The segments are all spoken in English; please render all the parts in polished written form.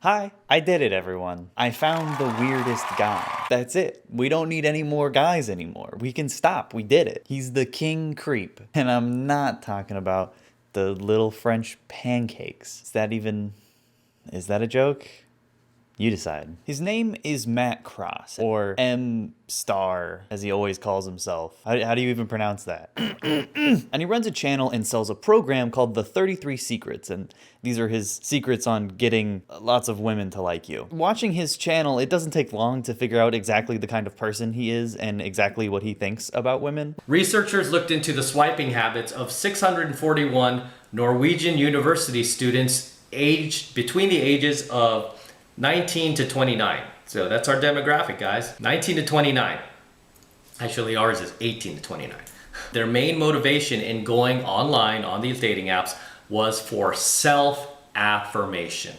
Hi, I did it, everyone. I found the weirdest guy. That's it. We don't need any more guys anymore. We can stop. We did it. He's the king creep. And I'm not talking about the little French pancakes. Is that a joke? You decide. His name is Matt Cross, or M Star, as he always calls himself. How do you even pronounce that? And he runs a channel and sells a program called the 33 Secrets, and these are his secrets on getting lots of women to like you. Watching his channel, it doesn't take long to figure out exactly the kind of person he is and exactly what he thinks about women. Researchers looked into the swiping habits of 641 Norwegian university students aged between the ages of 19 to 29. So that's our demographic, guys. 19 to 29. Actually, ours is 18 to 29. Their main motivation in going online on these dating apps was for self-affirmation.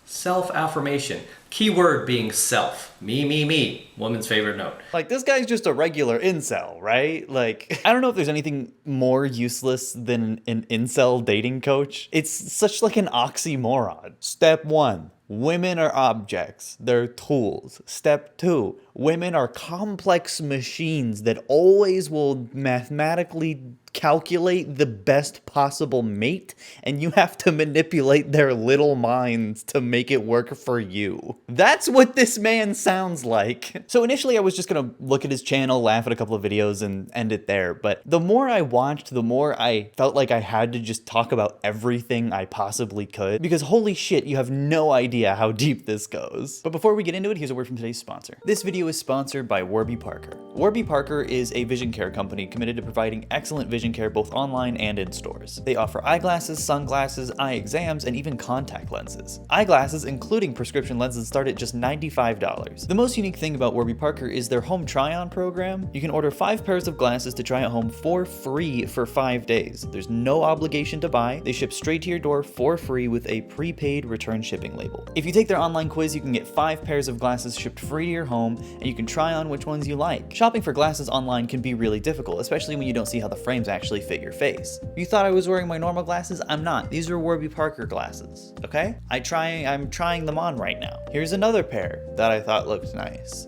Self-affirmation. Keyword being self. Me. Woman's favorite note. Like, this guy's just a regular incel, right? Like, I don't know if there's anything more useless than an incel dating coach. It's such like an oxymoron. Step 1. Women are objects. They're tools. Step 2. Women are complex machines that always will mathematically calculate the best possible mate, and you have to manipulate their little minds to make it work for you. That's what this man sounds like. So initially I was just gonna look at his channel, laugh at a couple of videos, and end it there, but the more I watched, the more I felt like I had to just talk about everything I possibly could, because holy shit, you have no idea how deep this goes. But before we get into it, here's a word from today's sponsor. This video is sponsored by Warby Parker. Warby Parker is a vision care company committed to providing excellent vision care both online and in stores. They offer eyeglasses, sunglasses, eye exams, and even contact lenses. Eyeglasses, including prescription lenses, start at just $95. The most unique thing about Warby Parker is their home try-on program. You can order 5 pairs of glasses to try at home for free for 5 days. There's no obligation to buy. They ship straight to your door for free with a prepaid return shipping label. If you take their online quiz, you can get 5 pairs of glasses shipped free to your home, and you can try on which ones you like. Shopping for glasses online can be really difficult, especially when you don't see how the frames actually fit your face. You thought I was wearing my normal glasses? I'm not. These are Warby Parker glasses, okay? I'm trying them on right now. Here's another pair that I thought looked nice.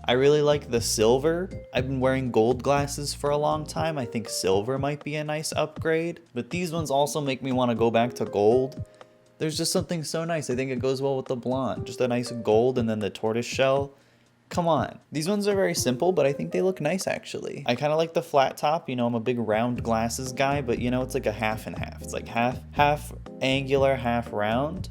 I really like the silver. I've been wearing gold glasses for a long time. I think silver might be a nice upgrade, but these ones also make me want to go back to gold. There's just something so nice. I think it goes well with the blonde. Just a nice gold and then the tortoise shell. Come on. These ones are very simple, but I think they look nice actually. I kind of like the flat top. You know, I'm a big round glasses guy, but you know, it's like a half and half. It's like half angular, half round.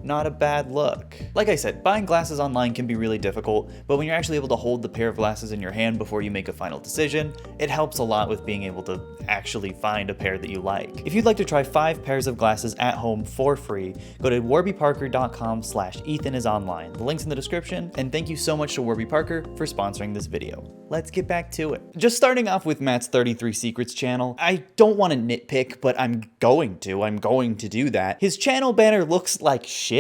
Not a bad look. Like I said, buying glasses online can be really difficult, but when you're actually able to hold the pair of glasses in your hand before you make a final decision, it helps a lot with being able to actually find a pair that you like. If you'd like to try 5 pairs of glasses at home for free, go to warbyparker.com/EthanIsOnline. The link's in the description, and thank you so much to Warby Parker for sponsoring this video. Let's get back to it. Just starting off with Matt's 33 Secrets channel, I don't want to nitpick, but I'm going to do that. His channel banner looks like shit.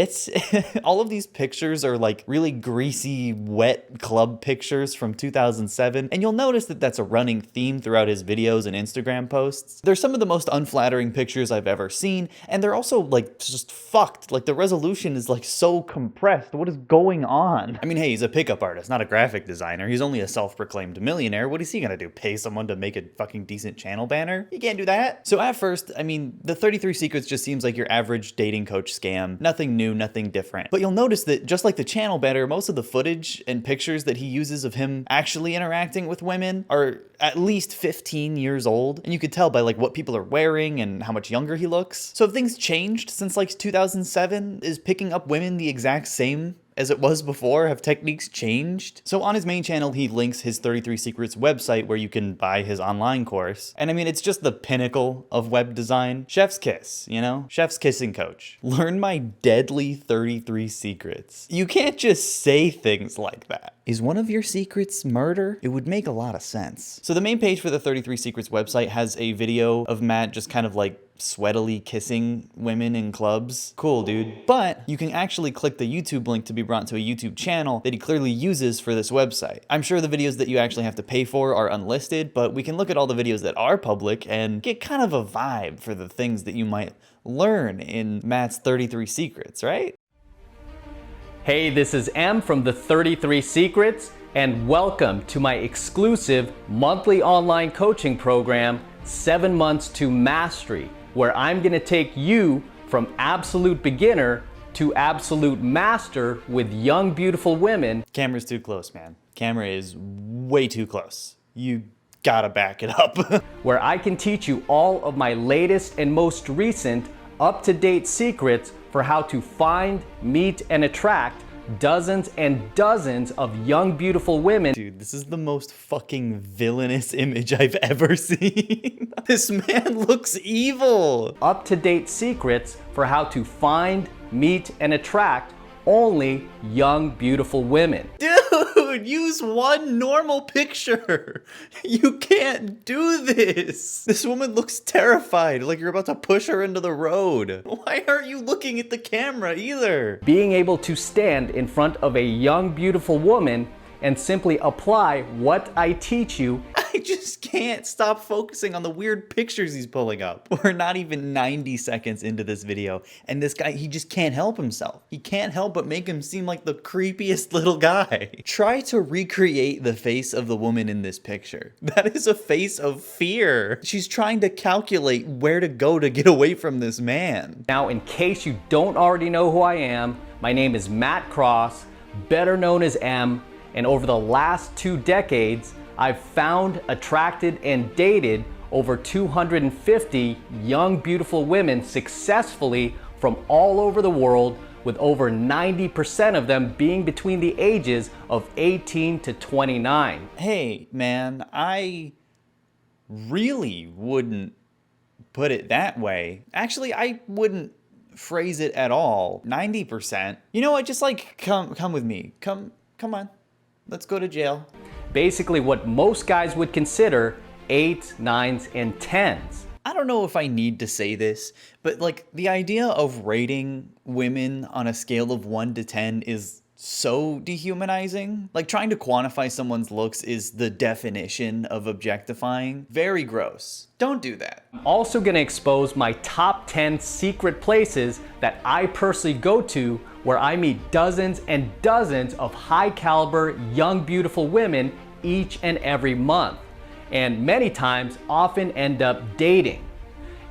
All of these pictures are like really greasy, wet club pictures from 2007, and you'll notice that that's a running theme throughout his videos and Instagram posts. They're some of the most unflattering pictures I've ever seen, and they're also like just fucked. Like the resolution is like so compressed. What is going on? I mean, hey, he's a pickup artist, not a graphic designer. He's only a self-proclaimed millionaire. What is he gonna do? Pay someone to make a fucking decent channel banner? You can't do that. So at first, I mean, the 33 Secrets just seems like your average dating coach scam. Nothing new, nothing different. But you'll notice that just like the channel banner, most of the footage and pictures that he uses of him actually interacting with women are at least 15 years old. And you could tell by like what people are wearing and how much younger he looks. So have things changed since like 2007? Is picking up women the exact same as it was before? Have techniques changed? So on his main channel, he links his 33 Secrets website where you can buy his online course. And I mean, it's just the pinnacle of web design. Chef's kiss, you know? Chef's kissing coach. Learn my deadly 33 secrets. You can't just say things like that. Is one of your secrets murder? It would make a lot of sense. So the main page for the 33 Secrets website has a video of Matt just kind of like sweatily kissing women in clubs. Cool, dude. But you can actually click the YouTube link to be brought to a YouTube channel that he clearly uses for this website. I'm sure the videos that you actually have to pay for are unlisted, but we can look at all the videos that are public and get kind of a vibe for the things that you might learn in Matt's 33 Secrets, right? Hey, this is M from the 33 Secrets, and welcome to my exclusive monthly online coaching program, 7 Months to Mastery, where I'm gonna take you from absolute beginner to absolute master with young, beautiful women. Camera's too close, man. Camera is way too close. You gotta back it up. Where I can teach you all of my latest and most recent up-to-date secrets for how to find, meet, and attract dozens and dozens of young, beautiful women. Dude, this is the most fucking villainous image I've ever seen. This man looks evil. Up-to-date secrets for how to find, meet, and attract only young, beautiful women. Dude, use one normal picture. You can't do this. This woman looks terrified, like you're about to push her into the road. Why aren't you looking at the camera either? Being able to stand in front of a young, beautiful woman and simply apply what I teach you. I just can't stop focusing on the weird pictures he's pulling up. We're not even 90 seconds into this video, and this guy, he just can't help himself. He can't help but make him seem like the creepiest little guy. Try to recreate the face of the woman in this picture. That is a face of fear. She's trying to calculate where to go to get away from this man. Now, in case you don't already know who I am, my name is Matt Cross, better known as M, and over the last 2 decades, I've found, attracted, and dated over 250 young, beautiful women successfully from all over the world, with over 90% of them being between the ages of 18 to 29. Hey, man, I really wouldn't put it that way. Actually, I wouldn't phrase it at all. 90%. You know what? Just like come with me. Come on. Let's go to jail. Basically what most guys would consider 8s, 9s, and 10s. I don't know if I need to say this, but like the idea of rating women on a scale of 1 to 10 is so dehumanizing. Like trying to quantify someone's looks is the definition of objectifying. Very gross. Don't do that. I'm also gonna expose my top 10 secret places that I personally go to where I meet dozens and dozens of high caliber, young, beautiful women each and every month. And many times often end up dating.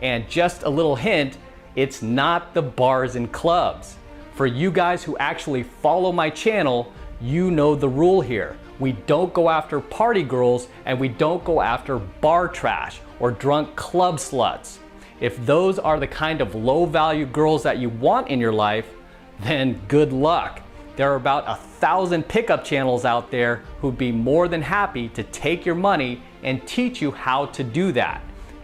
And just a little hint, it's not the bars and clubs. For you guys who actually follow my channel, you know the rule here. We don't go after party girls and we don't go after bar trash or drunk club sluts. If those are the kind of low value girls that you want in your life, then good luck. There are about 1,000 pickup channels out there who'd be more than happy to take your money and teach you how to do that.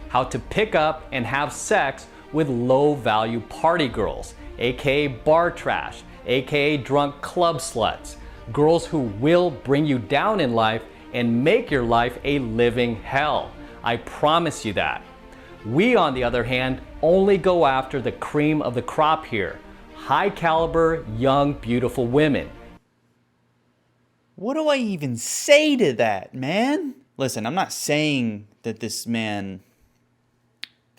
How to pick up and have sex with low value party girls, aka bar trash, aka drunk club sluts. Girls who will bring you down in life and make your life a living hell. I promise you that. We, on the other hand, only go after the cream of the crop here. High caliber, young, beautiful women. What do I even say to that, man? Listen, I'm not saying that this man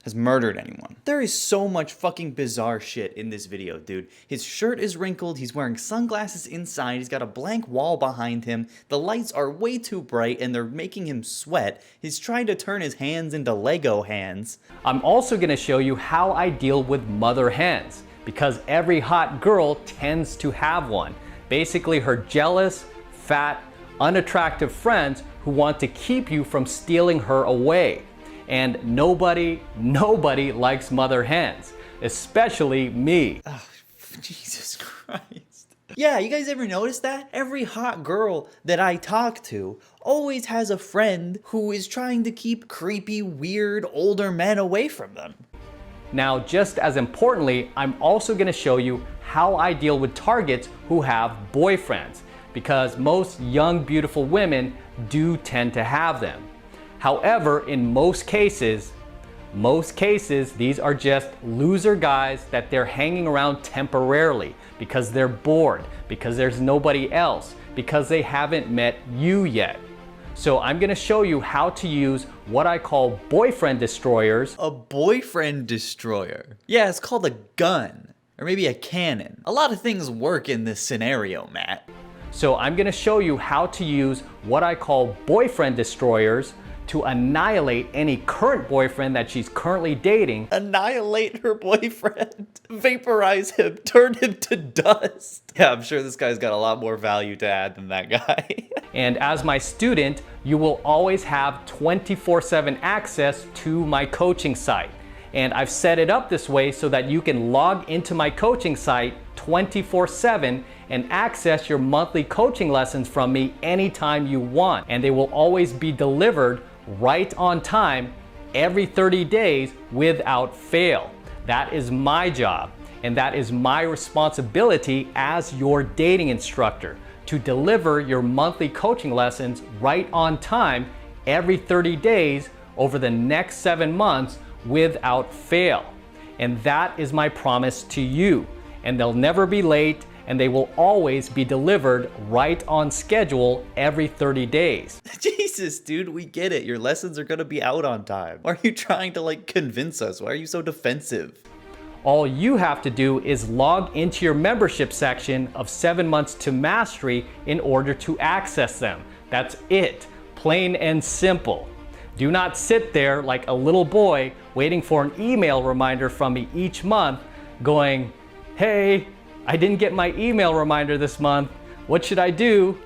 has murdered anyone. There is so much fucking bizarre shit in this video, dude. His shirt is wrinkled, he's wearing sunglasses inside, he's got a blank wall behind him, the lights are way too bright and they're making him sweat, he's trying to turn his hands into Lego hands. I'm also gonna show you how I deal with mother hens, because every hot girl tends to have one. Basically her jealous, fat, unattractive friends who want to keep you from stealing her away. And nobody likes mother hens, especially me. Oh, Jesus Christ. Yeah, you guys ever notice that? Every hot girl that I talk to always has a friend who is trying to keep creepy, weird, older men away from them. Now, just as importantly, I'm also gonna show you how I deal with targets who have boyfriends, because most young, beautiful women do tend to have them. However, in most cases, these are just loser guys that they're hanging around temporarily because they're bored, because there's nobody else, because they haven't met you yet. So I'm gonna show you how to use what I call boyfriend destroyers. A boyfriend destroyer? Yeah, it's called a gun. Or maybe a cannon. A lot of things work in this scenario, Matt. So I'm gonna show you how to use what I call boyfriend destroyers to annihilate any current boyfriend that she's currently dating. Annihilate her boyfriend. Vaporize him. Turn him to dust. Yeah, I'm sure this guy's got a lot more value to add than that guy. And as my student, you will always have 24/7 access to my coaching site. And I've set it up this way so that you can log into my coaching site 24/7 and access your monthly coaching lessons from me anytime you want. And they will always be delivered right on time every 30 days without fail. That is my job, and that is my responsibility as your dating instructor, to deliver your monthly coaching lessons right on time every 30 days over the next 7 months without fail. And that is my promise to you. And they'll never be late, and they will always be delivered right on schedule every 30 days. Jesus, dude, we get it. Your lessons are gonna be out on time. Why are you trying to like convince us? Why are you so defensive? All you have to do is log into your membership section of 7 Months to Mastery in order to access them. That's it, plain and simple. Do not sit there like a little boy waiting for an email reminder from me each month going, hey, I didn't get my email reminder this month. What should I do?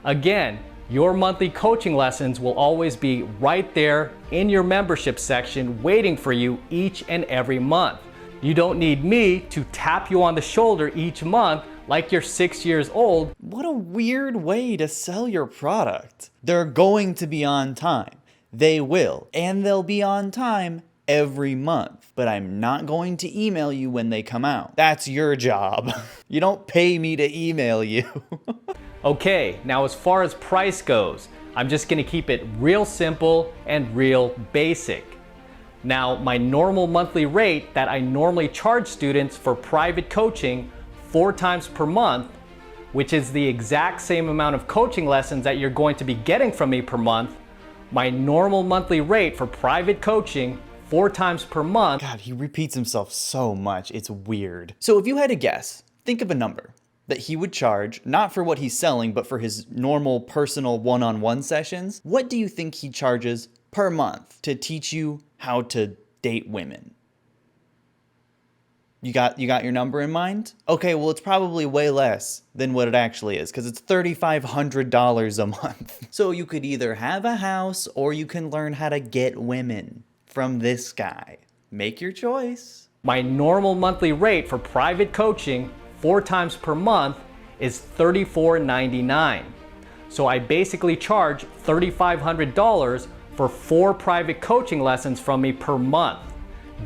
Again, your monthly coaching lessons will always be right there in your membership section waiting for you each and every month. You don't need me to tap you on the shoulder each month like you're 6 years old. What a weird way to sell your product. They're going to be on time. They will. And they'll be on time every month. But I'm not going to email you when they come out. That's your job. You don't pay me to email you. Okay, now as far as price goes, I'm just gonna keep it real simple and real basic. Now, my normal monthly rate that I normally charge students for private coaching 4 times per month, which is the exact same amount of coaching lessons that you're going to be getting from me per month, my normal monthly rate for private coaching 4 times per month. God, he repeats himself so much. It's weird. So if you had to guess, think of a number that he would charge, not for what he's selling, but for his normal personal one-on-one sessions. What do you think he charges per month to teach you how to date women? You got your number in mind? Okay, well, it's probably way less than what it actually is, because it's $3,500 a month. So you could either have a house or you can learn how to get women from this guy. Make your choice. My normal monthly rate for private coaching 4 times per month is $34.99. So I basically charge $3,500 for 4 private coaching lessons from me per month.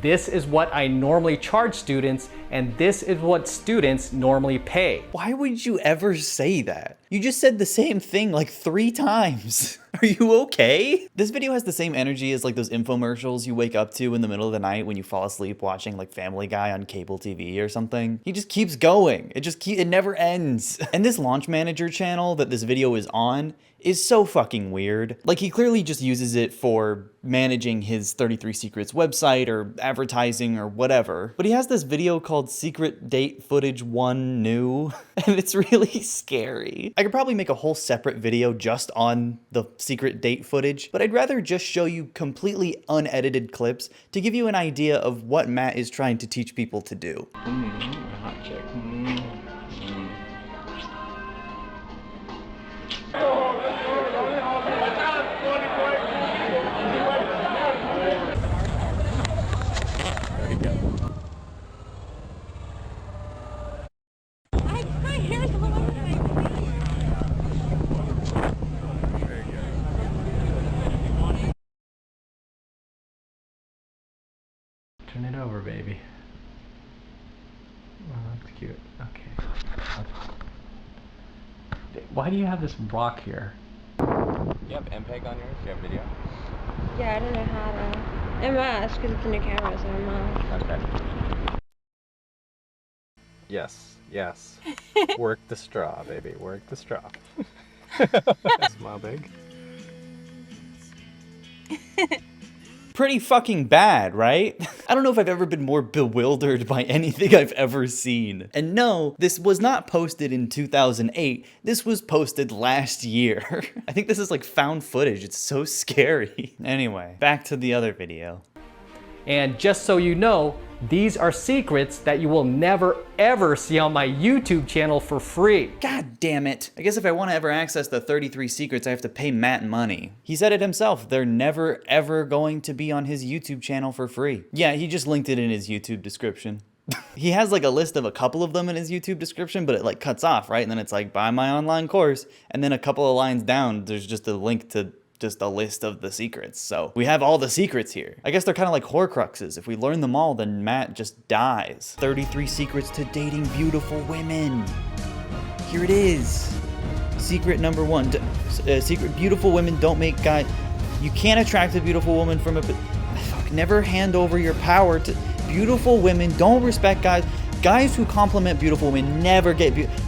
This is what I normally charge students, and this is what students normally pay. Why would you ever say that? You just said the same thing like 3 times. Are you okay? This video has the same energy as like those infomercials you wake up to in the middle of the night when you fall asleep watching like Family Guy on cable TV or something. He just keeps going. It never ends. And this launch manager channel that this video is on is so fucking weird. Like, he clearly just uses it for managing his 33 Secrets website or advertising or whatever. But he has this video called Secret Date Footage 1 New, and it's really scary. I could probably make a whole separate video just on the secret date footage, but I'd rather just show you completely unedited clips to give you an idea of what Matt is trying to teach people to do. Hot chick. Turn it over, baby. Oh, that's cute. Okay. Why do you have this rock here? You have MPEG on yours? Do you have video? Yeah, I don't know how to. It must, because it's a new camera, so it must. Okay. Yes, yes. Work the straw, baby. Work the straw. Smile big. Pretty fucking bad, right? I don't know if I've ever been more bewildered by anything I've ever seen. And no, this was not posted in 2008. This was posted last year. I think this is like found footage. It's so scary. Anyway, back to the other video. And just so you know, these are secrets that you will never ever see on my YouTube channel for free. God damn it. I guess if I want to ever access the 33 secrets, I have to pay Matt money. He said it himself. They're never ever going to be on his YouTube channel for free. Yeah, he just linked it in his YouTube description. He has like a list of a couple of them in his YouTube description, but it like cuts off, right? And then it's like, buy my online course. And then a couple of lines down, there's just a link to just a list of the secrets. So we have all the secrets here. I guess they're kind of like Horcruxes. If we learn them all, then Matt just dies. 33 secrets to dating beautiful women. Here it is. Secret number 1. Secret: beautiful women don't make guys. You can't attract a beautiful woman from a... Fuck, never hand over your power to... Beautiful women don't respect guys. Guys who compliment beautiful women never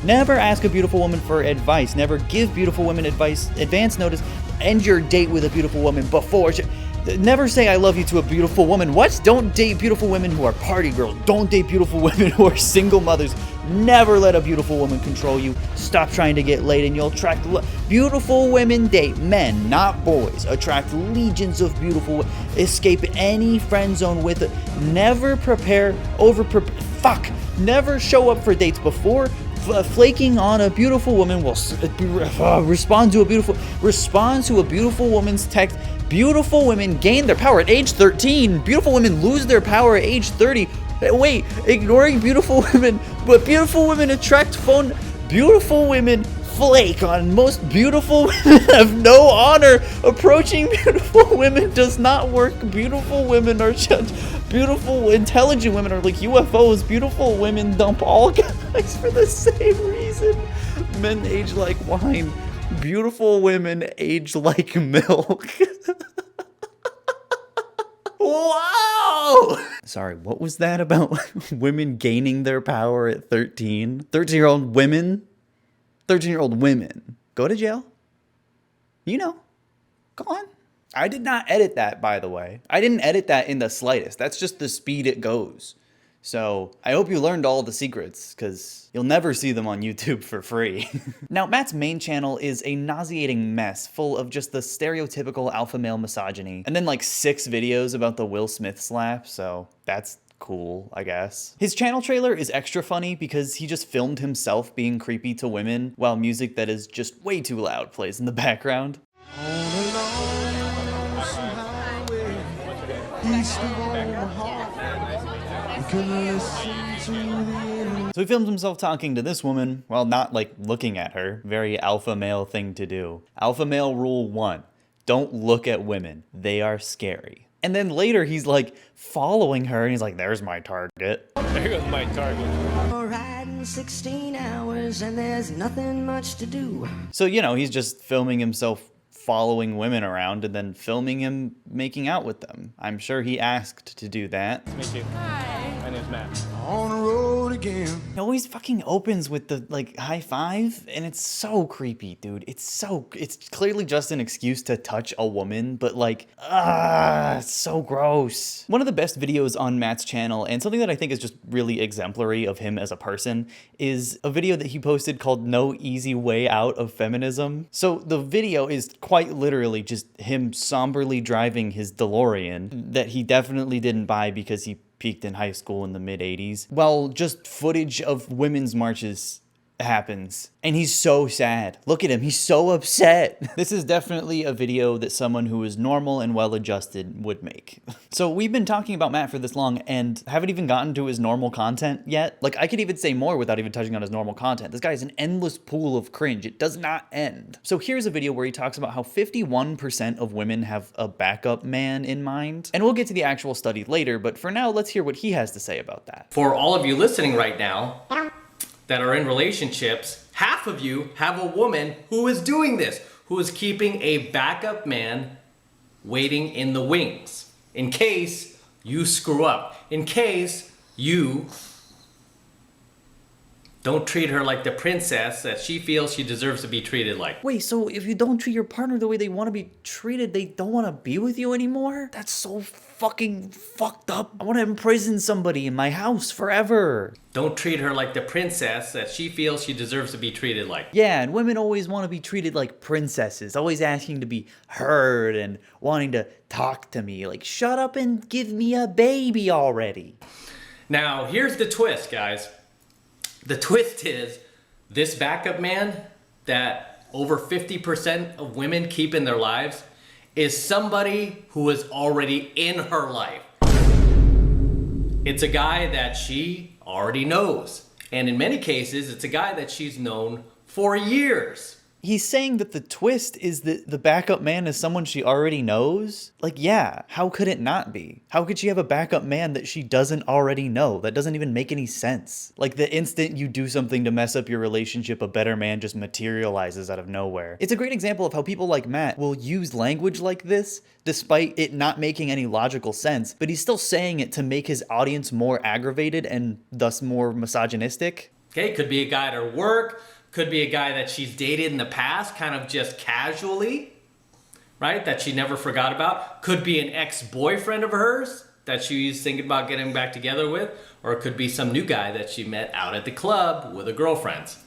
never ask a beautiful woman for advice. Never give beautiful women advice. Advance notice. End your date with a beautiful woman before. Never say I love you to a beautiful woman. What? Don't date beautiful women who are party girls. Don't date beautiful women who are single mothers. Never let a beautiful woman control you. Stop trying to get laid and you'll attract... Beautiful women date men, not boys. Attract legions of beautiful... Escape any friend zone with it. Never prepare... Fuck! Never show up for dates before... Flaking on a beautiful woman will respond to a beautiful woman's text. Beautiful women gain their power at age 13. Beautiful women lose their power at age 30. Wait, ignoring beautiful women, but beautiful women attract phone. Beautiful women flake on most beautiful women have no honor. Approaching beautiful women does not work. Beautiful women are just beautiful, intelligent women are like UFOs. Beautiful women dump all guys for the same reason. Men age like wine. Beautiful women age like milk. Wow! Sorry, what was that about women gaining their power at 13? 13-year-old women? 13-year-old women. Go to jail? You know. Go on. I did not edit that, by the way. I didn't edit that in the slightest. That's just the speed it goes. So I hope you learned all the secrets, because you'll never see them on YouTube for free. Now, Matt's main channel is a nauseating mess full of just the stereotypical alpha male misogyny, and then like 6 videos about the Will Smith slap, so that's cool, I guess. His channel trailer is extra funny because he just filmed himself being creepy to women while music that is just way too loud plays in the background. So he films himself talking to this woman while not like looking at her. Very alpha male thing to do. Alpha male rule 1, don't look at women. They are scary. And then later he's like following her and he's like, there's my target. There goes my target. We're riding 16 hours and there's nothing much to do. So, you know, he's just filming himself following women around and then filming him making out with them. I'm sure he asked to do that. Meet you. Hi. My name's Matt. On the road again. He always fucking opens with the like high five and it's so creepy, dude. It's clearly just an excuse to touch a woman, but like, it's so gross. One of the best videos on Matt's channel, and something that I think is just really exemplary of him as a person, is a video that he posted called No Easy Way Out of Feminism. So the video is quite literally just him somberly driving his DeLorean that he definitely didn't buy because he peaked in high school in the mid-80s. Well, just footage of women's marches happens. And he's so sad. Look at him, he's so upset. This is definitely a video that someone who is normal and well-adjusted would make. So we've been talking about Matt for this long and haven't even gotten to his normal content yet. Like, I could even say more without even touching on his normal content. This guy is an endless pool of cringe. It does not end. So here's a video where he talks about how 51% of women have a backup man in mind. And we'll get to the actual study later, but for now, let's hear what he has to say about that. For all of you listening right now that are in relationships, half of you have a woman who is doing this, who is keeping a backup man waiting in the wings in case you screw up, in case you Don't treat her like the princess that she feels she deserves to be treated like. Wait, so if you don't treat your partner the way they want to be treated, they don't want to be with you anymore? That's so fucking fucked up. I want to imprison somebody in my house forever. Don't treat her like the princess that she feels she deserves to be treated like. Yeah, and women always want to be treated like princesses, always asking to be heard and wanting to talk to me. Like, shut up and give me a baby already. Now, here's the twist, guys. The twist is this backup man that over 50% of women keep in their lives is somebody who is already in her life. It's a guy that she already knows. And in many cases, it's a guy that she's known for years. He's saying that the twist is that the backup man is someone she already knows? Like, yeah, how could it not be? How could she have a backup man that she doesn't already know? That doesn't even make any sense. Like, the instant you do something to mess up your relationship, a better man just materializes out of nowhere. It's a great example of how people like Matt will use language like this, despite it not making any logical sense, but he's still saying it to make his audience more aggravated and thus more misogynistic. Okay, could be a guy at her work, could be a guy that she's dated in the past, kind of just casually, right? That she never forgot about. Could be an ex-boyfriend of hers that she's thinking about getting back together with. Or it could be some new guy that she met out at the club with her girlfriends.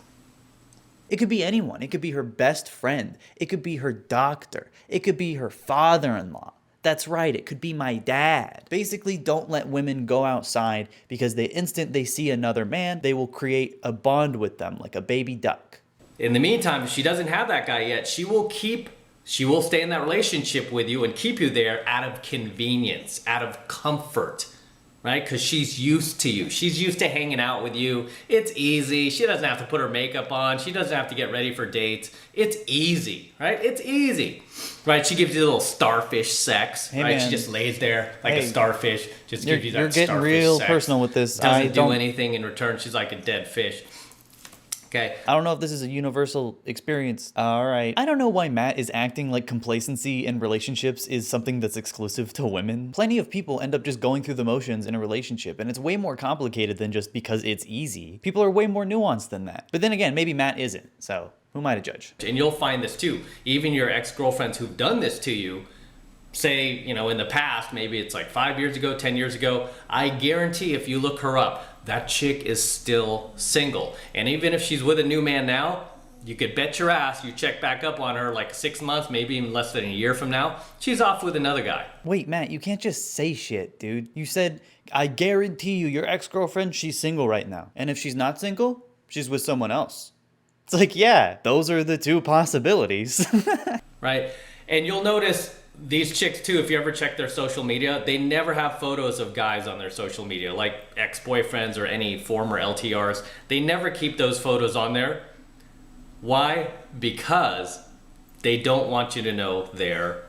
It could be anyone. It could be her best friend. It could be her doctor. It could be her father-in-law. That's right, it could be my dad. Basically, don't let women go outside because the instant they see another man, they will create a bond with them like a baby duck. In the meantime, if she doesn't have that guy yet, she will stay in that relationship with you and keep you there out of convenience, out of comfort, right? Because she's used to you. She's used to hanging out with you. It's easy. She doesn't have to put her makeup on. She doesn't have to get ready for dates. It's easy, right? It's easy, right? She gives you a little starfish sex, hey, right? man. She just lays there like a starfish, just gives you that You're getting starfish real sex. personal with this. Doesn't do anything in return. She's like a dead fish. Okay. I don't know if this is a universal experience. All right. I don't know why Matt is acting like complacency in relationships is something that's exclusive to women. Plenty of people end up just going through the motions in a relationship, and it's way more complicated than just because it's easy. People are way more nuanced than that. But then again, maybe Matt isn't, so who am I to judge? And you'll find this too. Even your ex-girlfriends who've done this to you, say, in the past, maybe it's like 5 years ago, 10 years ago, I guarantee if you look her up, that chick is still single. And even if she's with a new man now, you could bet your ass you check back up on her like 6 months, maybe even less than a year from now, she's off with another guy. Wait, Matt, you can't just say shit, dude. You said, I guarantee you your ex-girlfriend, she's single right now. And if she's not single, she's with someone else. It's like, yeah, those are the two possibilities. Right? And you'll notice these chicks too, if you ever check their social media, they never have photos of guys on their social media, like ex-boyfriends or any former LTRs. They never keep those photos on there. Why? Because they don't want you to know their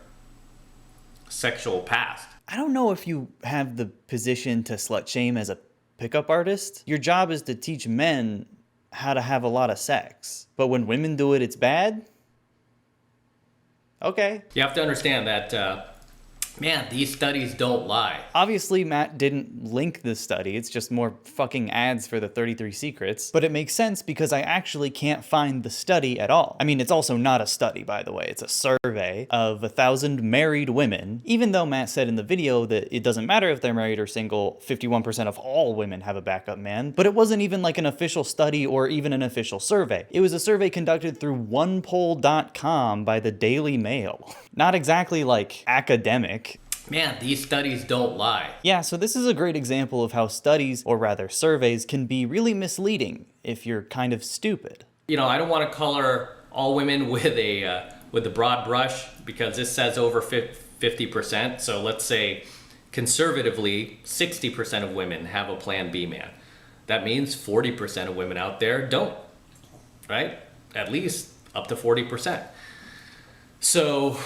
sexual past. I don't know if you have the position to slut shame as a pickup artist. Your job is to teach men how to have a lot of sex. But when women do it, it's bad? Okay. You have to understand that, man, these studies don't lie. Obviously, Matt didn't link this study. It's just more fucking ads for the 33 Secrets. But it makes sense because I actually can't find the study at all. I mean, it's also not a study, by the way. It's a survey of 1,000 married women. Even though Matt said in the video that it doesn't matter if they're married or single, 51% of all women have a backup man. But it wasn't even like an official study or even an official survey. It was a survey conducted through onepoll.com by the Daily Mail. Not exactly like academic. Man, these studies don't lie. Yeah, so this is a great example of how studies, or rather surveys, can be really misleading if you're kind of stupid. I don't want to color all women with a broad brush because this says over 50%. So let's say conservatively 60% of women have a plan B man. That means 40% of women out there don't, right? At least up to 40%. So,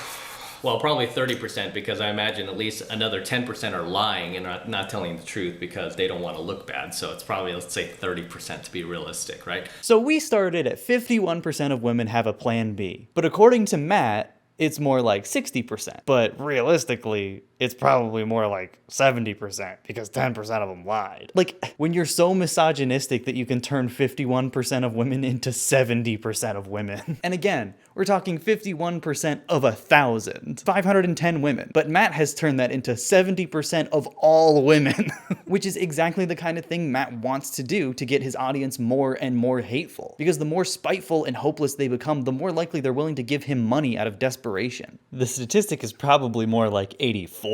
well, probably 30% because I imagine at least another 10% are lying and not telling the truth because they don't want to look bad. So it's probably, let's say 30% to be realistic, right? So we started at 51% of women have a plan B. But according to Matt, it's more like 60%. But realistically, it's probably more like 70% because 10% of them lied. Like, when you're so misogynistic that you can turn 51% of women into 70% of women. And again, we're talking 51% of 1,000, 510 women. But Matt has turned that into 70% of all women, which is exactly the kind of thing Matt wants to do to get his audience more and more hateful. Because the more spiteful and hopeless they become, the more likely they're willing to give him money out of desperation. The statistic is probably more like 84%.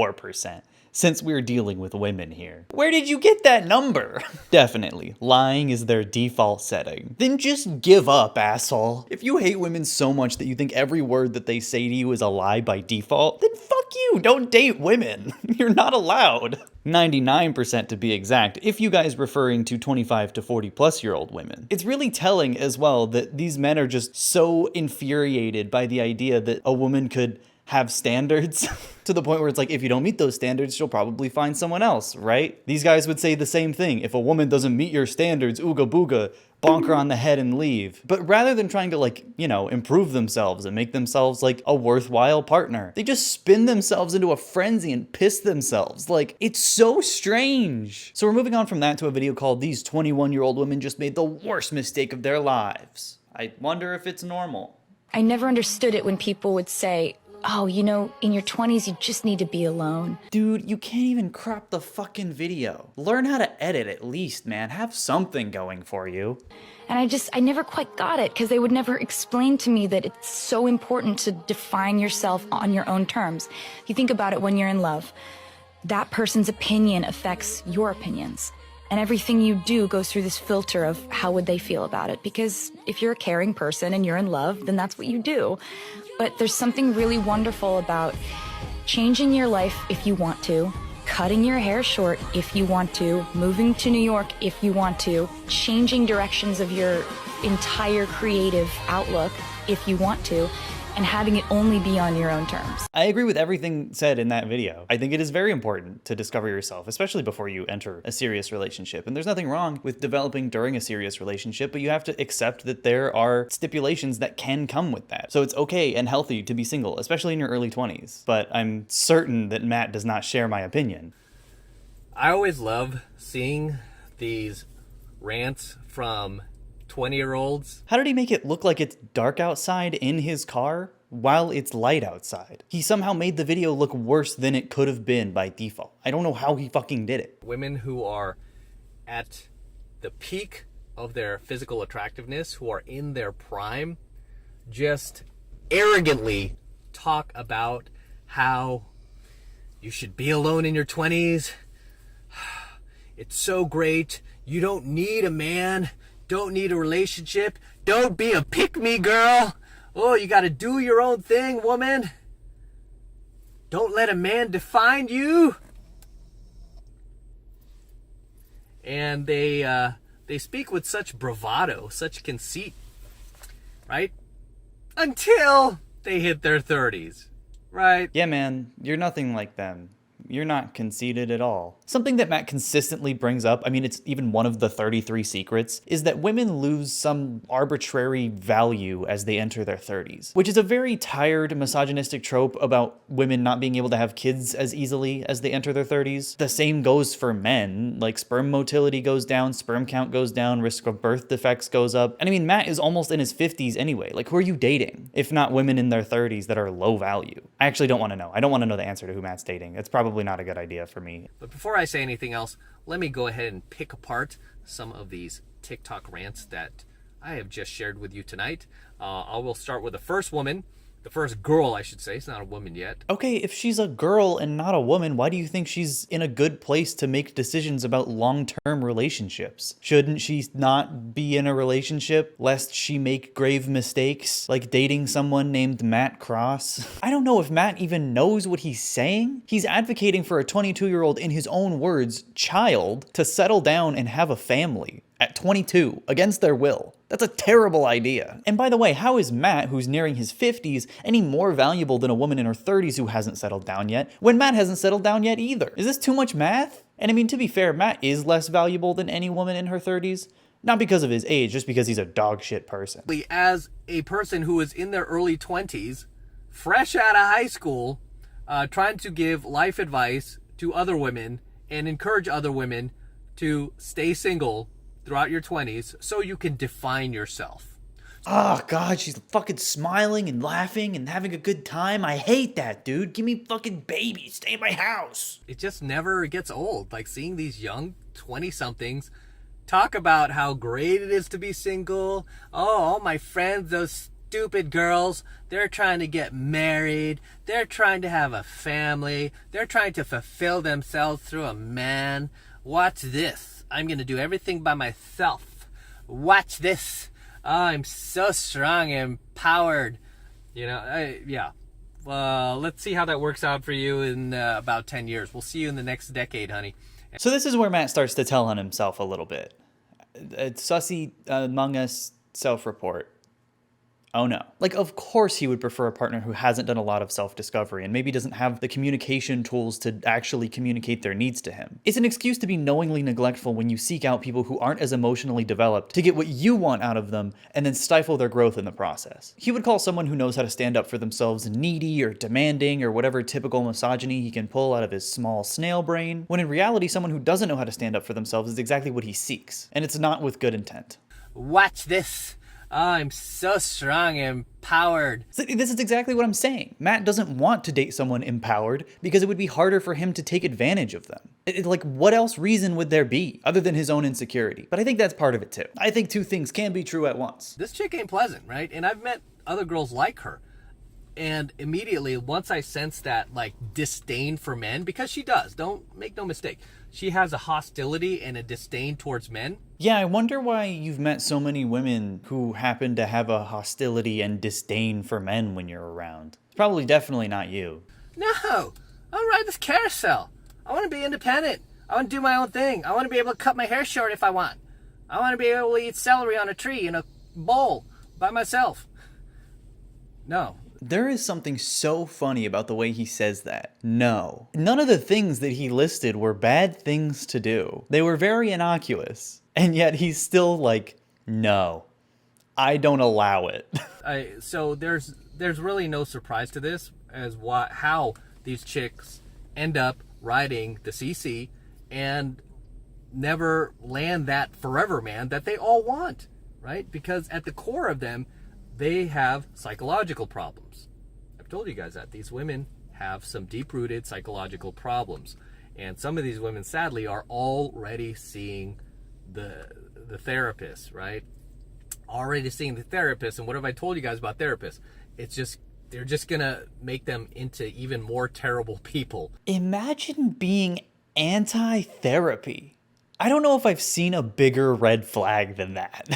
Since we're dealing with women here. Where did you get that number? Definitely, lying is their default setting. Then just give up, asshole. If you hate women so much that you think every word that they say to you is a lie by default, then fuck you, don't date women. You're not allowed. 99% to be exact, if you guys referring to 25 to 40 plus year old women. It's really telling as well that these men are just so infuriated by the idea that a woman could have standards to the point where it's like, if you don't meet those standards, she'll probably find someone else, right? These guys would say the same thing. If a woman doesn't meet your standards, ooga booga, bonk her on the head and leave. But rather than trying to, like, you know, improve themselves and make themselves like a worthwhile partner, they just spin themselves into a frenzy and piss themselves. Like, it's so strange. So we're moving on from that to a video called "These 21-year-old women just made the worst mistake of their lives." I wonder if it's normal. I never understood it when people would say, oh, you know, in your 20s, you just need to be alone. Dude, you can't even crop the fucking video. Learn how to edit at least, man. Have something going for you. And I never quite got it because they would never explain to me that it's so important to define yourself on your own terms. You think about it when you're in love. That person's opinion affects your opinions. And everything you do goes through this filter of how would they feel about it. Because if you're a caring person and you're in love, then that's what you do. But there's something really wonderful about changing your life if you want to, cutting your hair short if you want to, moving to New York if you want to, changing directions of your entire creative outlook if you want to, and having it only be on your own terms. I agree with everything said in that video. I think it is very important to discover yourself, especially before you enter a serious relationship. And there's nothing wrong with developing during a serious relationship, but you have to accept that there are stipulations that can come with that. So it's okay and healthy to be single, especially in your early 20s. But I'm certain that Matt does not share my opinion. I always love seeing these rants from 20-year-olds. How did he make it look like it's dark outside in his car while it's light outside? He somehow made the video look worse than it could have been by default. I don't know how he fucking did it. Women who are at the peak of their physical attractiveness, who are in their prime, just arrogantly talk about how you should be alone in your 20s. It's so great. You don't need a man. Don't need a relationship. Don't be a pick-me girl. Oh, you got to do your own thing, woman. Don't let a man define you. And they speak with such bravado, such conceit, right? Until they hit their 30s, right? Yeah, man, you're nothing like them. You're not conceited at all. Something that Matt consistently brings up, I mean, it's even one of the 33 secrets, is that women lose some arbitrary value as they enter their 30s, which is a very tired misogynistic trope about women not being able to have kids as easily as they enter their 30s. The same goes for men, like sperm motility goes down, sperm count goes down, risk of birth defects goes up. And I mean, Matt is almost in his 50s anyway. Like, who are you dating if not women in their 30s that are low value? I actually don't want to know. I don't want to know the answer to who Matt's dating. It's probably not a good idea for me. But before I say anything else, let me go ahead and pick apart some of these TikTok rants that I have just shared with you tonight. I will start with the first woman, the first girl, I should say. It's not a woman yet. Okay, if she's a girl and not a woman, why do you think she's in a good place to make decisions about long-term relationships? Shouldn't she not be in a relationship lest she make grave mistakes, like dating someone named Matt Cross? I don't know if Matt even knows what he's saying. He's advocating for a 22-year-old, in his own words, child, to settle down and have a family at 22, against their will. That's a terrible idea. And by the way, how is Matt, who's nearing his 50s, any more valuable than a woman in her 30s who hasn't settled down yet, when Matt hasn't settled down yet either? Is this too much math? And I mean, to be fair, Matt is less valuable than any woman in her 30s. Not because of his age, just because he's a dog shit person. As a person who is in their early 20s, fresh out of high school, trying to give life advice to other women and encourage other women to stay single throughout your 20s so you can define yourself. Oh, God, she's fucking smiling and laughing and having a good time. I hate that, dude. Give me fucking babies. Stay in my house. It just never gets old. Like seeing these young 20-somethings talk about how great it is to be single. Oh, all my friends, those stupid girls, they're trying to get married. They're trying to have a family. They're trying to fulfill themselves through a man. Watch this. I'm going to do everything by myself. Watch this. Oh, I'm so strong and empowered. You know, yeah. Let's see how that works out for you in about 10 years. We'll see you in the next decade, honey. So this is where Matt starts to tell on himself a little bit. Sussy Among Us self-report. Oh no. Like, of course he would prefer a partner who hasn't done a lot of self-discovery and maybe doesn't have the communication tools to actually communicate their needs to him. It's an excuse to be knowingly neglectful when you seek out people who aren't as emotionally developed to get what you want out of them and then stifle their growth in the process. He would call someone who knows how to stand up for themselves needy or demanding or whatever typical misogyny he can pull out of his small snail brain, when in reality someone who doesn't know how to stand up for themselves is exactly what he seeks, and it's not with good intent. Watch this. Oh, I'm so strong and empowered. So this is exactly what I'm saying. Matt doesn't want to date someone empowered because it would be harder for him to take advantage of them. Like, what else reason would there be other than his own insecurity? But I think that's part of it too. I think two things can be true at once. This chick ain't pleasant, right? And I've met other girls like her. And immediately, once I sense that, like, disdain for men, because she does, don't make no mistake, she has a hostility and a disdain towards men. Yeah, I wonder why you've met so many women who happen to have a hostility and disdain for men when you're around. It's probably definitely not you. No, I want to ride this carousel. I want to be independent. I want to do my own thing. I want to be able to cut my hair short if I want. I want to be able to eat celery on a tree in a bowl by myself. No. There is something so funny about the way he says that. No. None of the things that he listed were bad things to do. They were very innocuous. And yet he's still like, no, I don't allow it. So there's really no surprise to this as how these chicks end up riding the CC and never land that forever man that they all want, right? Because at the core of them, they have psychological problems. I've told you guys that these women have some deep-rooted psychological problems, and some of these women sadly are already seeing the therapist, right? Already seeing the therapist. And what have I told you guys about therapists? It's just, they're just gonna make them into even more terrible people. Imagine being anti-therapy. I don't know if I've seen a bigger red flag than that.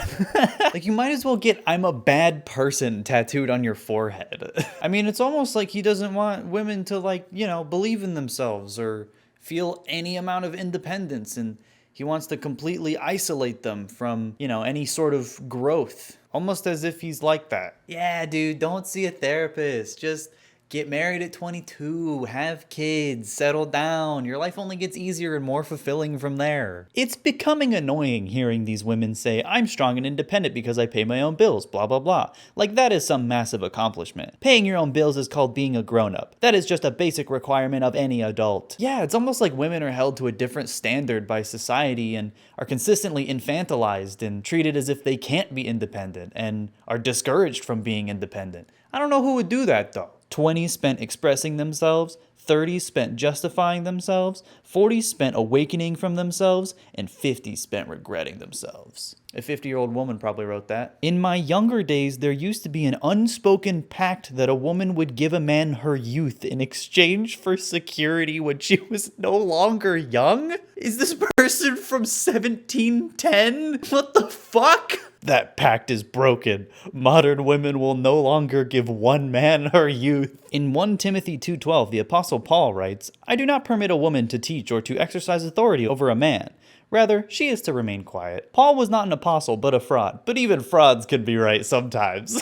Like, you might as well get "I'm a bad person" tattooed on your forehead. I mean, it's almost like he doesn't want women to, like, you know, believe in themselves or feel any amount of independence, and he wants to completely isolate them from, you know, any sort of growth. Almost as if he's like that. Yeah, dude, don't see a therapist. Just get married at 22, have kids, settle down. Your life only gets easier and more fulfilling from there. It's becoming annoying hearing these women say, "I'm strong and independent because I pay my own bills, blah, blah, blah." Like that is some massive accomplishment. Paying your own bills is called being a grown-up. That is just a basic requirement of any adult. Yeah, it's almost like women are held to a different standard by society and are consistently infantilized and treated as if they can't be independent and are discouraged from being independent. I don't know who would do that though. 20 spent expressing themselves, 30 spent justifying themselves, 40 spent awakening from themselves, and 50 spent regretting themselves. A 50-year-old woman probably wrote that. In my younger days, there used to be an unspoken pact that a woman would give a man her youth in exchange for security when she was no longer young? Is this person from 1710? What the fuck? That pact is broken. Modern women will no longer give one man her youth. In 1 Timothy 2:12, the Apostle Paul writes, "I do not permit a woman to teach or to exercise authority over a man. Rather, she is to remain quiet." Paul was not an apostle, but a fraud. But even frauds can be right sometimes.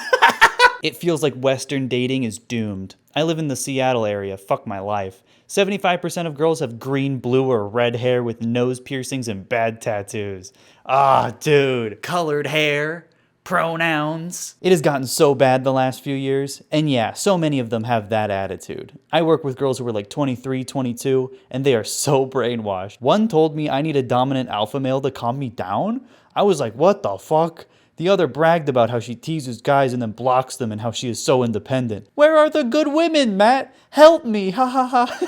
It feels like Western dating is doomed. I live in the Seattle area. Fuck my life. 75% of girls have green, blue, or red hair with nose piercings and bad tattoos. Ah, dude. Colored hair, pronouns. It has gotten so bad the last few years, and yeah, so many of them have that attitude. I work with girls who are like 23, 22, and they are so brainwashed. One told me I need a dominant alpha male to calm me down. I was like, what the fuck? The other bragged about how she teases guys and then blocks them and how she is so independent. Where are the good women, Matt? Help me, ha ha ha.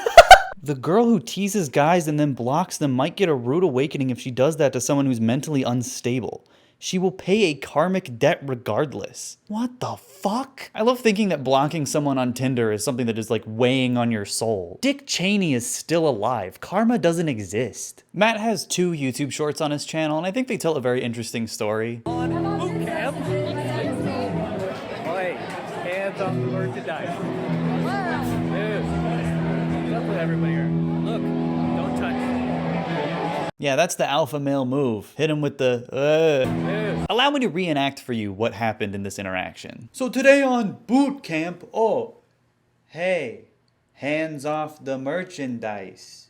The girl who teases guys and then blocks them might get a rude awakening if she does that to someone who's mentally unstable. She will pay a karmic debt regardless. What the fuck? I love thinking that blocking someone on Tinder is something that is like weighing on your soul. Dick Cheney is still alive. Karma doesn't exist. Matt has 2 YouTube shorts on his channel, and I think they tell a very interesting story. On boot camp. Oi, hands off the merchandise. What's up with everybody here? Look, don't touch. Yeah, that's the alpha male move. Hit him with the Allow me to reenact for you what happened in this interaction. So today on boot camp, hey, hands off the merchandise.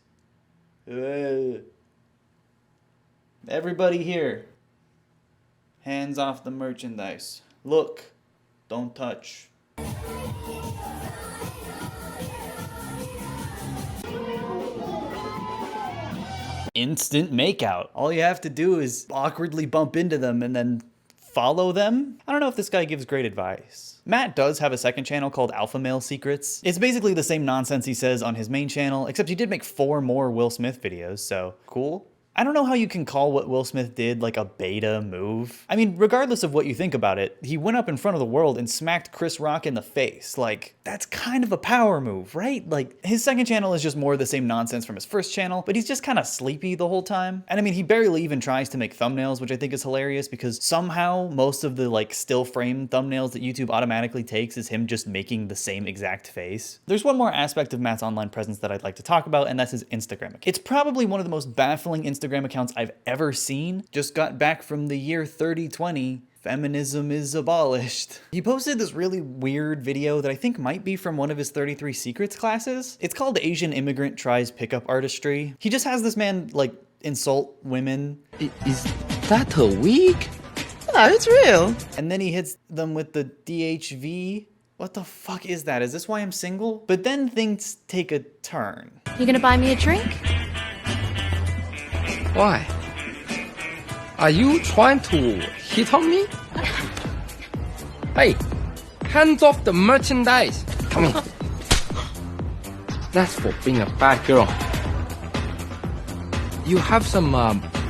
Everybody here, hands off the merchandise. Look, don't touch. Instant makeout. All you have to do is awkwardly bump into them and then follow them. I don't know if this guy gives great advice. Matt does have a second channel called Alpha Male Secrets. It's basically the same nonsense he says on his main channel, except he did make 4 more Will Smith videos, so cool. I don't know how you can call what Will Smith did like a beta move. I mean, regardless of what you think about it, he went up in front of the world and smacked Chris Rock in the face. Like, that's kind of a power move, right? Like, his second channel is just more of the same nonsense from his first channel, but he's just kind of sleepy the whole time. And I mean, he barely even tries to make thumbnails, which I think is hilarious because somehow most of the like still frame thumbnails that YouTube automatically takes is him just making the same exact face. There's one more aspect of Matt's online presence that I'd like to talk about, and that's his Instagram account. It's probably one of the most baffling Instagram accounts I've ever seen. Just got back from the year 3020. Feminism is abolished. He posted this really weird video that I think might be from one of his 33 Secrets classes. It's called Asian Immigrant Tries Pickup Artistry. He just has this man like insult women. Is that a wig? No, it's real. And then he hits them with the DHV. What the fuck is that? Is this why I'm single? But then things take a turn. You gonna buy me a drink? Why? Are you trying to hit on me? Hey, hands off the merchandise. Come here. That's for being a bad girl. You have some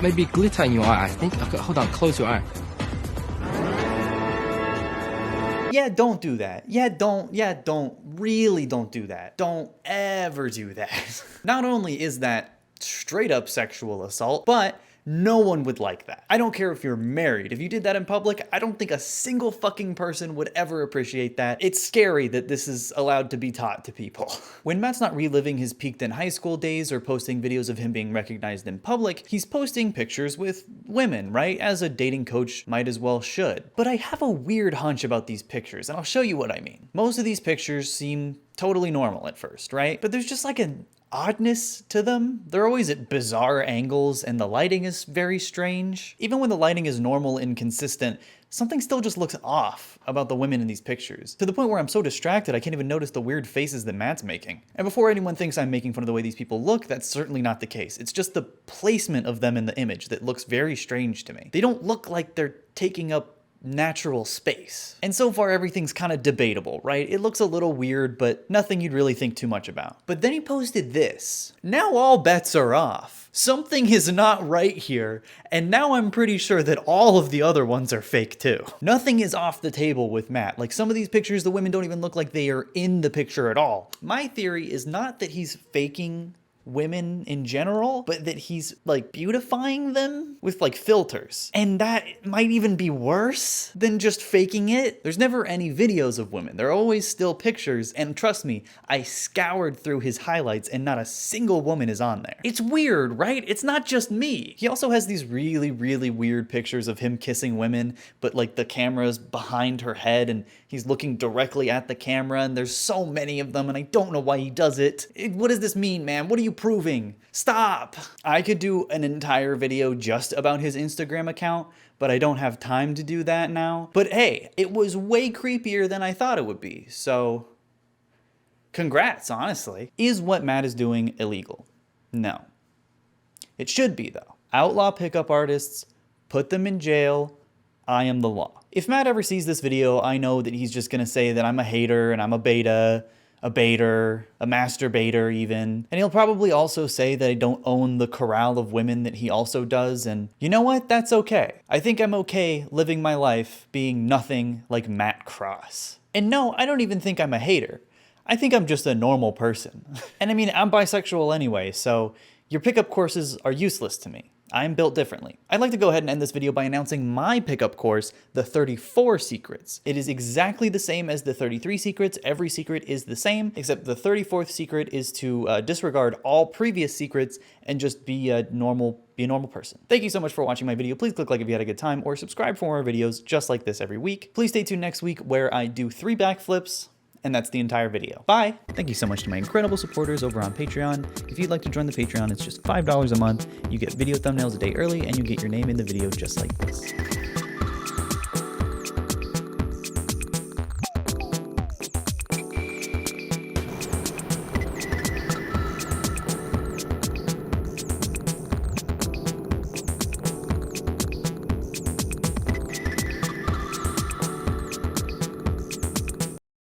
maybe glitter in your eye, I think. Okay, hold on, close your eye. Yeah, don't do that. Really don't do that. Don't ever do that. Not only is that straight up sexual assault, but no one would like that. I don't care if you're married. If you did that in public, I don't think a single fucking person would ever appreciate that. It's scary that this is allowed to be taught to people. When Matt's not reliving his peaked in high school days or posting videos of him being recognized in public, he's posting pictures with women, right? As a dating coach might as well should. But I have a weird hunch about these pictures, and I'll show you what I mean. Most of these pictures seem totally normal at first, right? But there's just like an oddness to them. They're always at bizarre angles and the lighting is very strange. Even when the lighting is normal and consistent, something still just looks off about the women in these pictures, to the point where I'm so distracted I can't even notice the weird faces that Matt's making. And before anyone thinks I'm making fun of the way these people look, that's certainly not the case. It's just the placement of them in the image that looks very strange to me. They don't look like they're taking up natural space. And so far everything's kind of debatable, right? It looks a little weird, but nothing you'd really think too much about. But then he posted this. Now all bets are off. Something is not right here, and now I'm pretty sure that all of the other ones are fake too. Nothing is off the table with Matt. Like some of these pictures, the women don't even look like they are in the picture at all. My theory is not that he's faking women in general, but that he's like beautifying them with like filters. And that might even be worse than just faking it. There's never any videos of women. They're always still pictures. And trust me, I scoured through his highlights and not a single woman is on there. It's weird, right? It's not just me. He also has these really, really weird pictures of him kissing women, but like the camera's behind her head and he's looking directly at the camera, and there's so many of them and I don't know why he does it. What does this mean, man? What are you proving? Stop. I could do an entire video just about his Instagram account, but I don't have time to do that now. But hey, it was way creepier than I thought it would be, so congrats, honestly. Is what Matt is doing illegal? No. It should be, though. Outlaw pickup artists, put them in jail, I am the law. If Matt ever sees this video, I know that he's just gonna say that I'm a hater and I'm a beta, a baiter, a masturbator even. And he'll probably also say that I don't own the corral of women that he also does, and you know what? That's okay. I think I'm okay living my life being nothing like Matt Cross. And no, I don't even think I'm a hater. I think I'm just a normal person. And I mean, I'm bisexual anyway, so your pickup courses are useless to me. I'm built differently. I'd like to go ahead and end this video by announcing my pickup course, the 34 Secrets. It is exactly the same as the 33 Secrets. Every secret is the same, except the 34th secret is to disregard all previous secrets and just be a normal person. Thank you so much for watching my video. Please click like if you had a good time, or subscribe for more videos just like this every week. Please stay tuned next week where I do 3 backflips, and that's the entire video. Bye! Thank you so much to my incredible supporters over on Patreon. If you'd like to join the Patreon, it's just $5 a month. You get video thumbnails a day early, and you get your name in the video just like this.